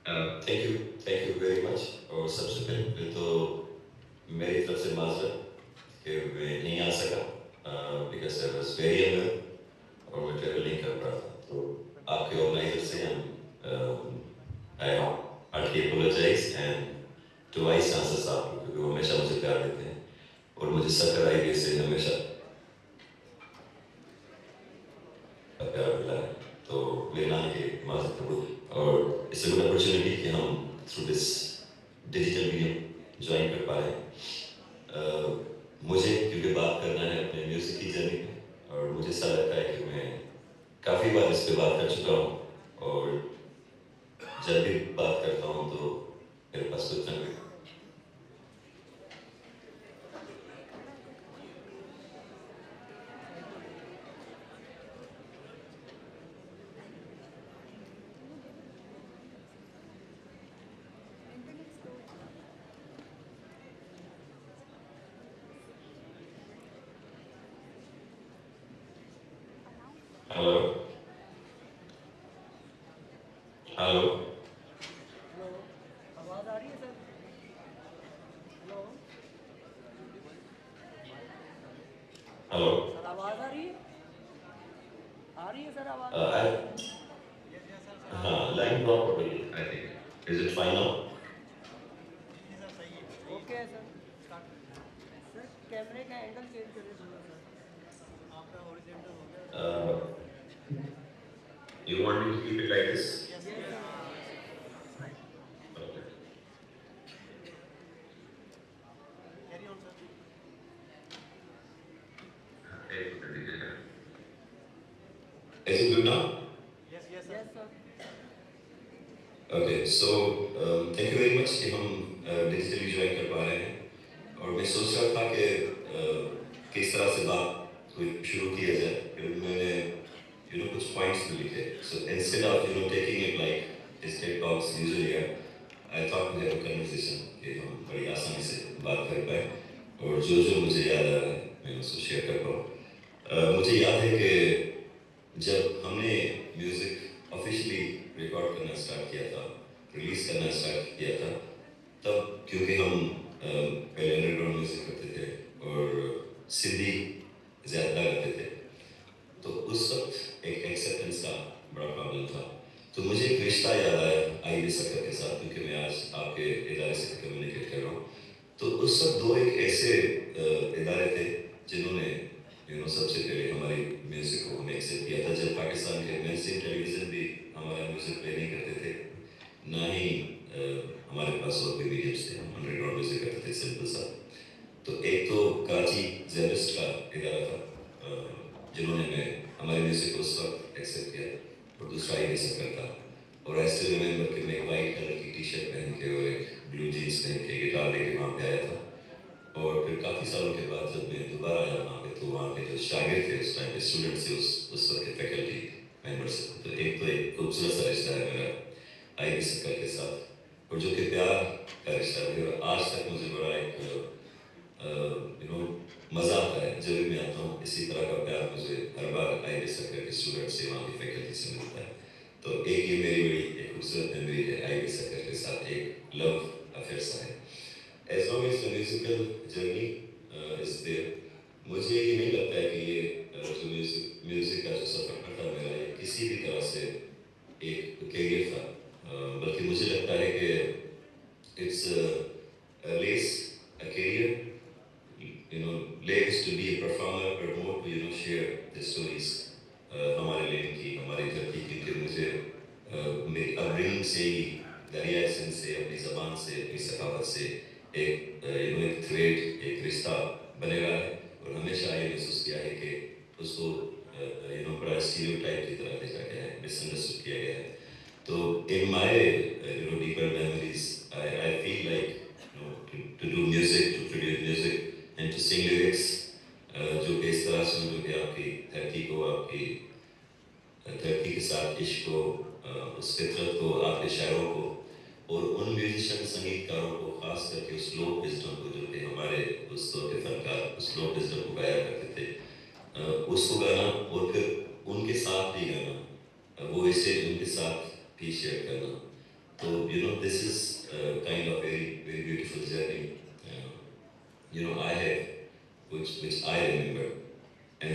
Thank you very much. اور سب سے پہلے تو میری طرف سے معذرت کہ میں نہیں آ سکا because I was very unwell اور میں ٹریول نہیں کر رہا تھا. تو آپ کے آرگنائزر سے ہم I heartily apologise and to voice chances آپ کیونکہ وہ ہمیشہ مجھے پیار دیتے ہیں اور مجھے سکر آئی ڈی سے ہمیشہ پیار ملا ہے. تو میرے نام کی معذرت قبول. اور اس سے گڈ اپرچونیٹی کہ ہم through this digital medium join کر پائے ہیں. مجھے کیونکہ بات کرنا ہے اپنے میوزک کی جرنی پہ اور مجھے ایسا لگتا ہے کہ میں کافی بار اس پہ بات کر چکا ہوں اور جب بھی بات کرتا ہوں تو میرے پاس کچھ نہ کوئی ہلو ہلو ہلو، آواز آ رہی ہے سر؟ ہلو ہلو سر، آواز آ رہی ہے؟ آ رہی ہے سر آواز؟ ہاں لائن ڈراپ ہو گئی I think is it fine now. Okay ہے سر، اسٹارٹ کریں. سر کیمرے کا اینگل چینج کریں تھوڑا سا. آپ کا اوریجنٹل ہو گیا. You want me to keep it like this? Yes sir. Okay. Carry on sir. Is it good now? Yes yes sir. Yes sir. Okay, so thank you very much کہ ہم digitally join کر پا رہے ہیں. اور میں سوچ رہا تھا کہ کس طرح سے بات شروع کیا جائے. پھر میں نے کچھ پوائنٹس بھی لکھے. So instead of taking it like estate talks usually I thought we have a conversation کہ ہم بڑی آسانی سے بات کر پائیں اور جو مجھے یاد آ رہا ہے میں اس کو شیئر کر پاؤں. مجھے یاد ہے کہ جب ہم نے میوزک آفیشلی ریکارڈ کرنا اسٹارٹ کیا تھا, ریلیز کرنا اسٹارٹ کیا تھا, تب کیونکہ ہم پہلے انڈر گراؤنڈ میوزک کرتے تھے اور سندھی زیادہ کرتے تھے, تو اس وقت ایک ایکسیپٹنس کا بڑا پرابلم تھا. تو مجھے ایک رشتہ یاد آیا آئی بی سکر کے ساتھ, کیونکہ میں آج آپ کے ادارے سے کمیونیکیٹ کر رہا ہوں. تو اس وقت دو ایک ایسے ادارے تھے جنہوں نے سب سے پہلے ہماری میوزک کو ہمیں ایکسیپٹ کیا تھا. جب پاکستان کے مین اسٹریم ٹیلی ویژن بھی ہمارا میوزک پلے نہیں کرتے تھے, نہ ہی ہمارے پاس اور کوئی میڈیمس تھے, ہم انڈر گراؤنڈ میوزک کرتے تھے سمپل سا. تو ایک تو کراچی زیبسٹ کا ادارہ تھا جنہوں نے ہمارے میوزک کو اس وقت ایکسیپٹ کیا, اور دوسرا آئی بی سکر تھا. اور آئی اسٹل ریممبر کہ میں ایک وائٹ کلر کی ٹی شرٹ پہن کے اور ایک بلو جینس پہن کے گٹار لے کے وہاں پہ آیا تھا. اور پھر کافی سالوں کے بعد جب میں دوبارہ آیا وہاں پہ, تو وہاں پہ جو شاگرد تھے اس ٹائم پہ, اسٹوڈنٹس تھے اس وقت کے فیکلٹی ممبرس, تو ایک خوبصورت سا رشتہ ہے میرا آئی بی سکر کے ساتھ, اور جو کہ پیار کا رشتہ ہے. اور آج تک مجھے بڑا ایک مزہ آتا ہے جب بھی میں آتا ہوں. اسی طرح کا پیار مجھے ہر بار آئی بی سکر کے اسٹوڈنٹ سے, وہاں کی فیکلٹی سے ملتا ہے. تو ایک یہ میری بڑی ایک خوبصورت میموری ہے آئی بی سکر کے ساتھ, ایک لو افیئر سا ہے. As long as the musical journey is there, مجھے یہ نہیں لگتا ہے کہ یہ جو میوزک کا جو سفر تھا میرا, یہ کسی بھی طرح سے ایک کیریئر تھا, بلکہ مجھے لگتا ہے کہ it's less a career, less to be a performer, but more to share the stories ہمارے لینڈ کی, ہماری دھرتی کی. کہ مجھے میری اپبرنگنگ سے ہی, دریا سندھ سے, اپنی زبان سے, اپنی ثقافت سے ایک ایک تھریڈ, ایک رشتہ بنے رہا ہے. اور ہمیشہ یہ محسوس کیا ہے کہ اس کو بڑا اسٹیریوٹائپ کی طرح دیکھا گیا ہے, مس انڈرسٹوڈ کیا گیا ہے. تو in my deeper memories, I feel like to do music, to produce music and to sing lyrics, جو کہ اس طرح سے جو کہ آپ کی دھرتی کو, آپ کی دھرتی کے ساتھ عشق کو, اس فطرت کو, آپ کے شاعروں کو, اور ان میوزیشن سنگیت کاروں کو, خاص کر کے اس لوک وزڈم کو, جو کہ ہمارے اس دور کے فنکار اس لوک وزڈم کو گایا کرتے تھے, اس کو گانا, اور پھر ان کے ساتھ بھی گانا, وہ اسے ان کے ساتھ بھی شیئر کرنا. So, this is kind of very beautiful journey, I have, which I remember. And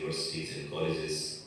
universities and colleges,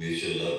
mutual love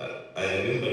I remember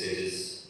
stages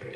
but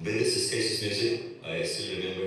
with this Sketches music, I still remember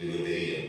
we were very young,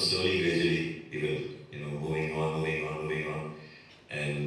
slowly gradually we will moving on and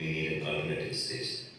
need an alternative stage.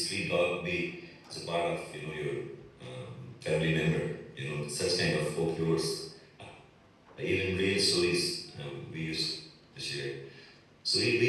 Street dog be is a part of your family member. Such kind of folklores, even real stories we used to share. So we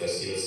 festivals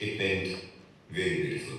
it went very beautiful.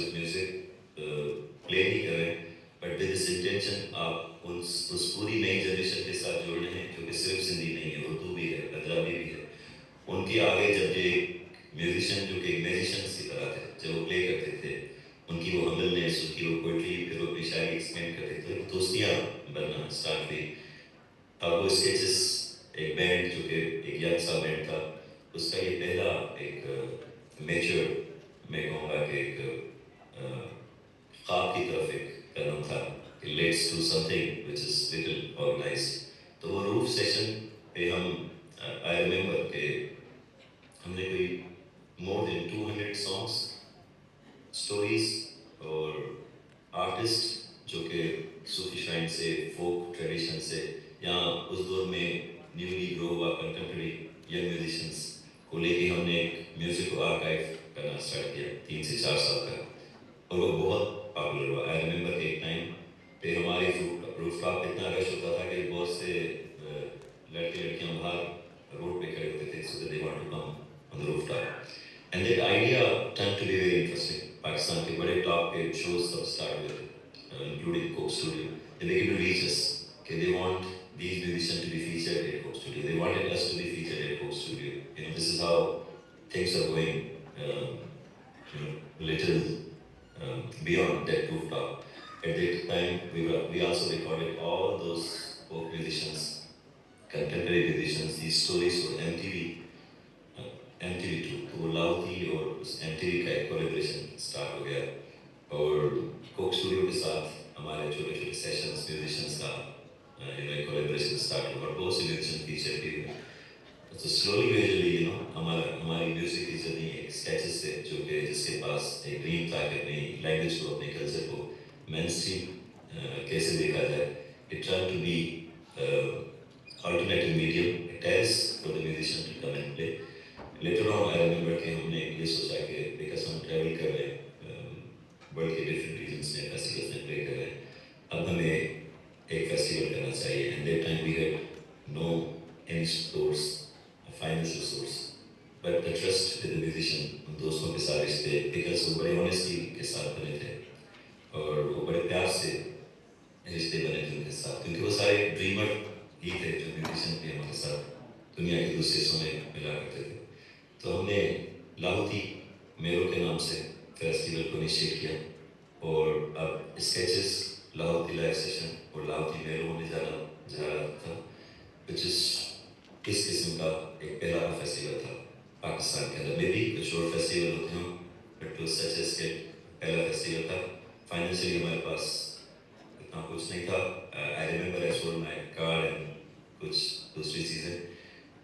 صرف music پلے نہیں کر رہے ہیں but with this intention آپ اس پوری نئی generation کے ساتھ جوڑ رہے ہیں جو کہ صرف سندھی نہیں ہے، اردو بھی ہے، پنجابی بھی ہے. ان کے آگے جب یہ میوزیشین جو کہ میوزیشینس کی طرح تھے جب وہ پلے کرتے تھے، ان کی وہ ہمبلنیس، ان کی وہ پوئٹری، پھر وہ اپنی شاعری ایکسپلین کرتے تھے، دوستیاں بننا اسٹارٹ ہوئی. اب وہ اسکیچز ایک بینڈ جو کہ ایک ینگ سا بینڈ تھا، اس کا یہ پہلا ایک میچور میں کہوں گا کہ ایک خواب کی طرف ایک قدم تھا کہ let's do something which is little organised. تو وہ روف سیشن پہ ہم آئی ریمبر کہ ہم نے کوئی مور دین 200 سانگس، اسٹوریز اور آرٹسٹ جو کہ صوفی شائن سے، فوک ٹریڈیشن سے، یا اس دور میں نیولی گرو ہوا کنٹمپریری ینگ میوزیشنس کو لے کے ہم نے ایک میوزک کو آرکائیو کرنا اسٹارٹ کیا 3 سے 4 سال کا، اور وہ بہت پاپولر ہوا. آئی ریمبر کہ ایک ٹائم پہ ہماری روف ٹاپ اتنا رش ہوتا تھا کہ بہت سے لڑکے لڑکیاں باہر روڈ پہ کھڑے ہوتے تھے so that they want to come on the rooftop. And that idea turned to be very interesting. Pakistan کے بڑے ٹاپ کے شوز سب اسٹارٹ ہوئے including Coke Studio. They began to reach us کہ they want these musicians to be featured at Coke Studio. They wanted us to be featured at Coke Studio. You know, this is how things are going little beyond that rooftop. At that time, we also recorded all those folk musicians, contemporary musicians. These stories were MTV2. تو وہ لاؤتی اور اس MTV کا ایک collaboration start ہو گیا، اور Coke Studio کے ساتھ ہمارے چھوٹے چھوٹے سیشنس میوزیشنس کا کولیبریشن اسٹارٹ ہوا، اور بہت سے میوزیشن فیچر بھی ہوئے. تو سلولی گریجولی ہماری میوزک کی جرنی ایک اسکیچز سے، جو کہ جس کے پاس ایک ڈریم تھا کہ اپنی لینگویج کو، اپنے کلچر کو مین اسٹریم کیسے دیکھا جائے. It turn to be alternative medium, a task for the musician to come and play. Later on, I remember کہ ہم نے یہ سوچا کہ بیکاز ہم ٹریول کر رہے ہیں ورلڈ کے ڈفرینٹ ریجنس میں، فیسٹیولس میں پلے کر رہے ہیں، اب ہمیں ایک فیسٹیول کرنا چاہیے. And that time we had no any source, financial source, but the trust with the musician, ان دوستوں کے ساتھ رشتے، بیکاز وہ بڑے آنیسٹی کے ساتھ بنے تھے اور وہ بڑے پیار سے رشتے بنے تھے ان کے ساتھ، کیونکہ وہ سارے ڈریمر ہی تھے جو میوزیشین بھی ہمارے ساتھ دنیا کے دوسرے حصوں میں ملا کرتے تھے. تو ہم نے لاہوتی میرو کے نام سے فیسٹیول کو انیشیٹ کیا، اور اب اسکیچز لاہوتی لائیو سیشن اور لاہوتی میرو ہونے جا رہا تھا، وچ از اس قسم کا ایک پہلا فیسٹیول تھا پاکستان کے اندر. میں بھی کچھ اور فیسٹیول ہوتے ہیں بٹ سچ ایز کہ پہلا فیسٹیول تھا. فائنینشلی ہمارے پاس اتنا کچھ نہیں تھا. I remember I sold my car and کچھ دوسری چیزیں،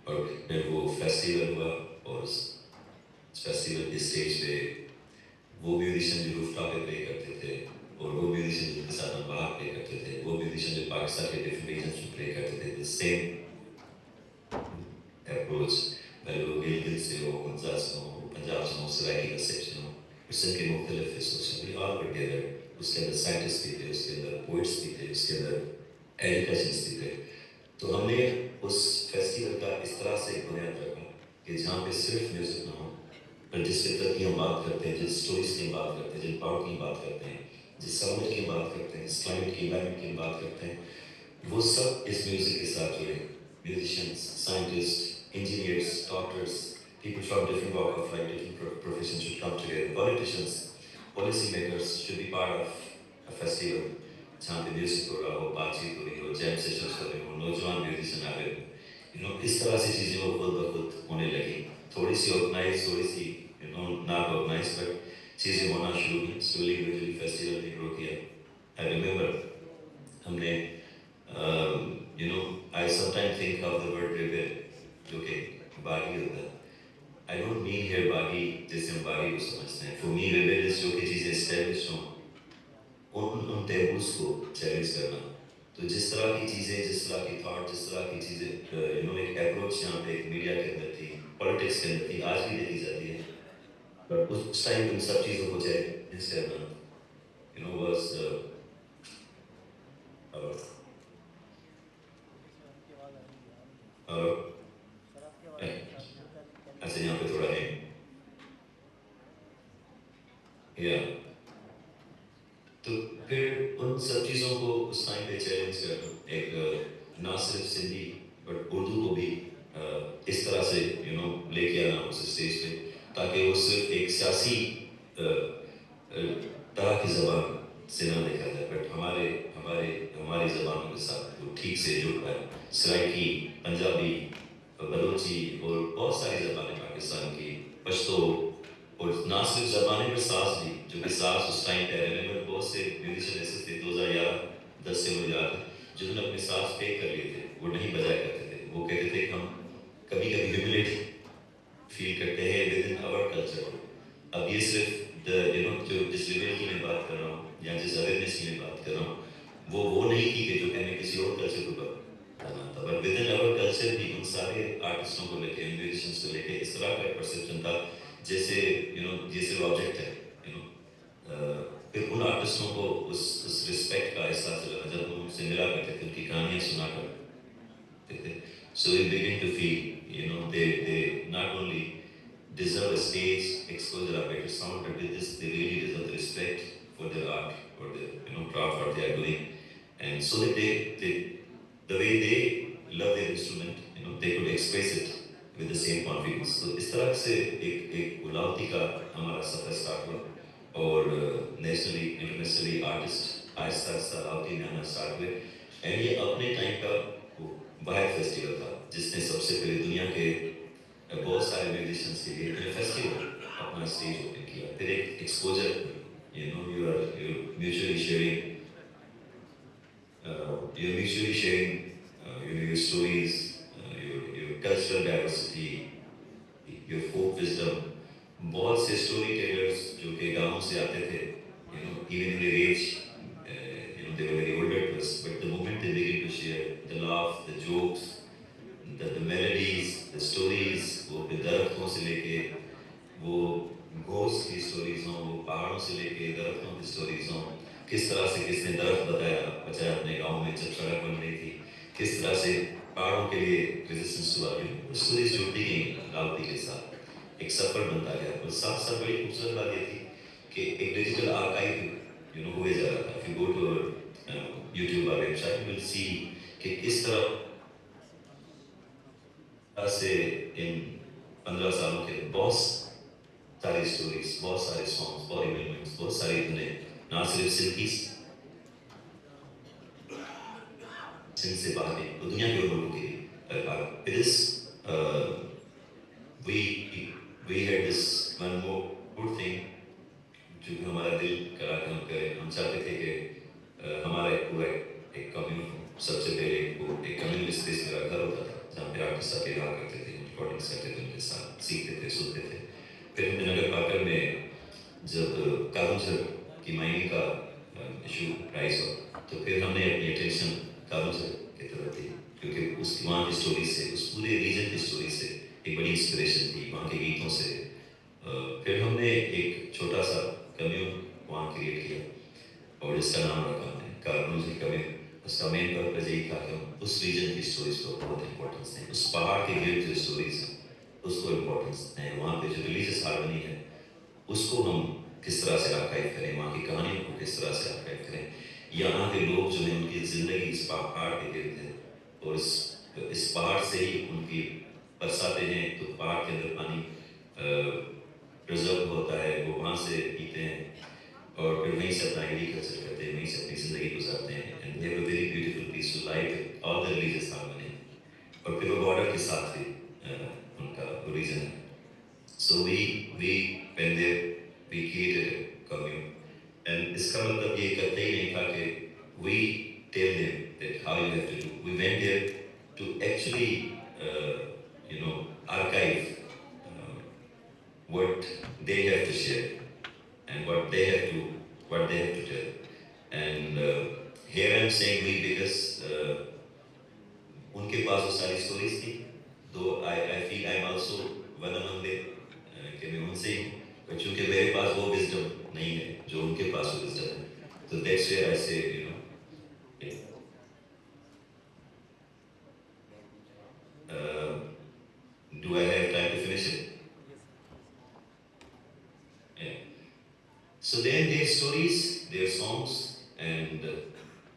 اور پھر وہ فیسٹیول ہوا، اور اس فیسٹیول کے اسٹیج پہ وہ میوزیشین جو روف ٹاپ پہ پلے کرتے تھے، اور وہ میوزیشین جن کے ساتھ ہم باہر پلے کرتے تھے، وہ میوزیشین جو پاکستان کے ڈفرینٹ ریجنس میں پلے کرتے تھے، سیم اپروچ، بھلے وہ گلگت سے ہو، گنجا سے ہو، پنجاب سے ہو، سرائکی کا سیکشن ہو، اس کے مختلف حصوں سے بھی آل ٹوگیدر. اس کے اندر سائنٹسٹ بھی تھے، اس کے اندر پوئٹس بھی تھے، اس کے اندر ایجوکیشنس بھی تھے. تو ہم نے اس فیسٹیول کا اس طرح سے ایک بنیاد رکھا کہ جہاں پہ صرف میوزک نہ ہو، پر جس فطرت کی ہم بات کرتے ہیں، جس اسٹوریز کی ہم بات کرتے ہیں، جن پاور کی ہم بات کرتے ہیں، جس سمجھ کی ہم بات کرتے ہیں، جس کلائمیٹ کی انوائرمنٹ کی ہم بات کرتے ہیں، وہ سب اس میوزک کے ساتھ جڑے. Musicians, scientist, engineers, doctors, people from different walk of life, different professions should come together. Politicians, policy makers should be part of a festival جہاں پہ میوزک ہو رہا ہو، بات چیت ہو رہی ہو، جیم سیشنس ہو رہے ہو، نوجوان میوزیشین آ رہے ہو. اس طرح سے چیزیں وہ خود بخود ہونے لگیں، تھوڑی سی آرگنائز، تھوڑی سی ناٹ آرگنائز، بٹ چیزیں ہونا شروع ہوئی. سلولی گریجولی فیسٹیول نے گرو کیا. آئی ریمبر ہم نے I sometimes think of the word rebel جو کہ باغی ہوتا ہے. I don't mean here باغی جیسے ہم باغی کو سمجھتے ہیں. For me rebel is جو کہ چیزیں established ہوں، ان ٹیبوز کو چیلنج کرنا. تو جس طرح کی چیزیں، جس طرح کی تھاٹ، جس طرح کی چیزیں ایک اپروچ یہاں پہ ایک میڈیا کے اندر تھی، پالیٹکس کے اندر تھی، آج بھی دیکھی جاتی ہے، بٹ اس ٹائم ان سب چیزوں کو چیلنج کرنا واز اچھا یہاں پہ تھوڑا ہے یا تو پھر ان سب چیزوں کو اس ٹائم پہ چیلنج کر ایک نہ صرف سندھی بٹ اردو کو بھی اس طرح سے لے کے آنا اس اسٹیج پہ تاکہ وہ صرف ایک سیاسی طرح کی زبان سے نہ دیکھا جائے بٹ ہماری زبانوں کے ساتھ وہ ٹھیک سے جڑ پائے. سرائکی، پنجابی، بلوچی اور بہت ساری زبانیں پاکستان کی، پشتو، اور نہ صرف زبانیں پر ساز بھی، جو کہ ساز اس ٹائم پہ رہنے میں بہت سے میوزیشین ایسے تھے 2011-10 سے مجھے یاد ہے جنہوں نے اپنے ساز پے کر لیے تھے، وہ نہیں بجایا کرتے تھے. وہ کہتے تھے کہ ہم کبھی کبھی ہیوملیٹ فیل کرتے ہیں ود ان آور کلچر. اب یہ صرف جو جس لیول کی میں بات کر رہا ہوں یا جس اویئرنیس کی میں بات کر رہا ہوں وہ نہیں تھی کہ جو کہ ہمیں کسی اور کلچر کو بتانا تھا. But within our culture بھی ان سارے آرٹسٹوں کو لے کے، میوزیشینس کو لے کے اس طرح کا پرسیپشن تھا جیسے جیسے آبجیکٹ ہے. پھر ان آرٹسٹوں کو اس رسپیکٹ کا احساس چلا جب ہم ان سے ملا کرتے تھے، ان کی کہانیاں سنا کرتے تھے. So we begin to feel, they not only deserve a stage exposure or better sound, but they really deserve the respect for their art or their craft what they are doing, and so that the way they love their instrument, they could express it with the same confidence. تو اس طرح سے ایک گلاوتی کا ہمارا سفر start ہوا اور nationally internationally artist آہستہ آہستہ لاہوتی میں آنا اسٹارٹ ہوئے. اینڈ یہ اپنے ٹائم کا واحد فیسٹیول تھا جس نے سب سے پہلے دنیا کے بہت سارے میوزیشینس کے لیے فیسٹیول اپنا اسٹیج اوپن کیا. پھر ایک exposure, you are mutually sharing your stories, your cultural diversity, your folk wisdom. بہت سے اسٹوری ٹیلرز جو کہ گاؤں سے آتے تھے، even in their age, they were very older to us, but the moment they begin to share the laugh, the jokes, the melodies, the stories، وہ درختوں سے لے کے وہ گھوسٹ کی اسٹوریز ہوں، وہ پہاڑوں سے لے کے درختوں کی اسٹوریز ہوں، کس طرح سے کس نے درخت بچایا اپنے گاؤں میں جب سڑک بن رہی تھی، کس طرح سے پہاڑوں کے لیے ریزسٹنس ہوا، اسٹوریز جڑتی گئیں لاہوتی کے ساتھ، ایک سفر بنتا گیا. اور ساتھ ساتھ بڑی خوبصورت بات یہ تھی کہ ایک ڈیجیٹل آرکائیو ہوئے جا رہا تھا. If you go to our YouTube or website, you will see کہ کس طرح سے ان 15 سالوں کے بہت ساری اسٹوریز، بہت سارے سانگس، بہت ایلیمنٹس، بہت ساری دنیں نہ صرف سندھی سندھ سے باہر نہیں تو دنیا کے لوگوں کی we had this one more good thing جو کہ ہمارا دل کرا کہ ہم کریں. ہم چاہتے تھے کہ ہمارا ایک پورا ایک کمیون، سب سے پہلے ایک کمیونل اسپیس میرا گھر ہوتا تھا جہاں پہ آرٹسٹ آ کے رہا کرتے تھے، ریکارڈنگس کرتے تھے، ان کے ساتھ سیکھتے تھے، سنتے تھے. پھر ہم نے نگر پاکر میں جب کارونجھر کی مائننگ کا ایشو رائز ہوا تو پھر ہم نے اپنی اٹینشن کارونجھر کی طرف دی کیونکہ اس وہاں کی اسٹوری سے، اس پورے ریجن کی اسٹوری سے ایک بڑی انسپریشن تھی، وہاں کے گیتوں سے. پھر ہم نے ایک چھوٹا سا کمیون وہاں کریٹ کیا اور اس کا نام رکھا ہم نے کارونجھر کمیون. اس کا مین پرپز یہی تھا کہ ہم اس ریجن کی اسٹوریز کو بہت امپورٹنس دیں، اس پہاڑ کے گرد جو اسٹوریز ہیں اس کو امپورٹنس دیں. وہاں پہ جو ریلیجیس ہارمنی ہے اس کو ہم کس طرح سے آرکائیو کریں، وہاں کی کہانیوں کو کس طرح سے آرکائیو کریں. یہاں کے لوگ جو ہیں ان کی زندگی اس پہاڑ کے گرد ہے اور اس پہاڑ سے ہی ان کی برساتے ہیں تو پہاڑ کے اندر پانی پرزرو ہوتا ہے، وہ وہاں سے پیتے ہیں اور پھر وہیں سے اپنا ایگریکلچر کرتے ہیں، وہیں سے اپنی زندگی گزارتے ہیں. And they have a very beautiful peaceful life all the religious harmony. اور پھر وہ بارڈر کے ساتھ بھی ان کا ریجن ہے. So we went there, we created a commune. And اس کا مطلب یہ کرتے ہی نہیں تھا کہ we tell them that how you have to do. We went there to actually, archive what they have to share and what they have to tell. And here I'm saying we because ان کے پاس وہ ساری stories تھی. تو I feel I'm also one among them کہ میں ان سے ہی ہوں چونکہ میرے پاس وہ وزڈم نہیں ہے جو ان کے پاس وہ وزڈم ہے. تو that's where I say, do I have time to finish it? Yeah. So then their stories, their songs, and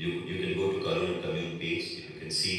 you can go to Karun community page, you can see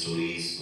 stories,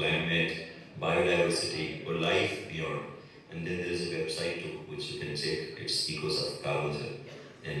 climate, biodiversity, or life beyond. And then there is a website too, which you can check. It's Ecos of Karunja, and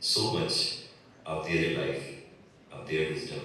so much of their life, of their wisdom,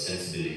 sensibly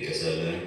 because I learned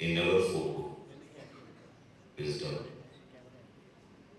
in our folk wisdom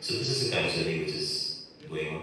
So this is the kind of journey which is going on,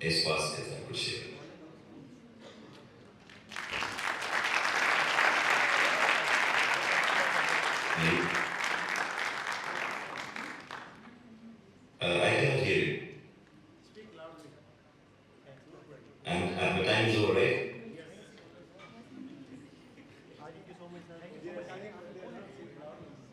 as fast as I could share.